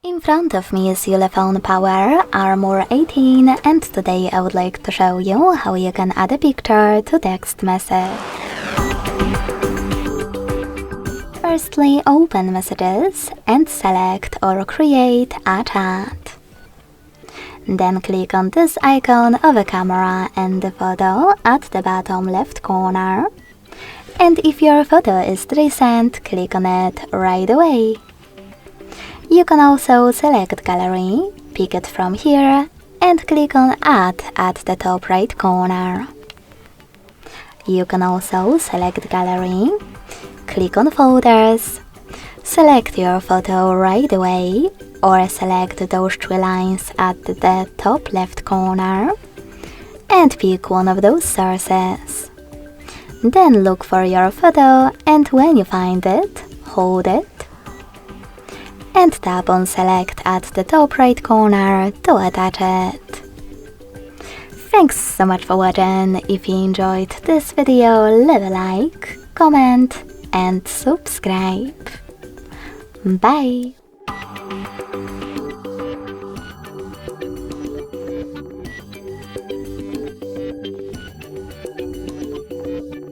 In front of me is ULEFONE Power Armor 18, and today I would like to show you how you can add a picture to text message. Firstly, open Messages and select or create a chat. Then click on this icon of a camera and the photo at the bottom left corner. And if your photo is recent, click on it right away. You can also select Gallery, pick it from here, and click on Add at the top right corner. You can also select Gallery, click on Photos, select your photo right away, or select those three lines at the top left corner, and pick one of those sources. Then look for your photo, and when you find it, hold it, and tap on Select at the top right corner to attach it. Thanks so much for watching. If you enjoyed this video, leave a like, comment and subscribe. Bye!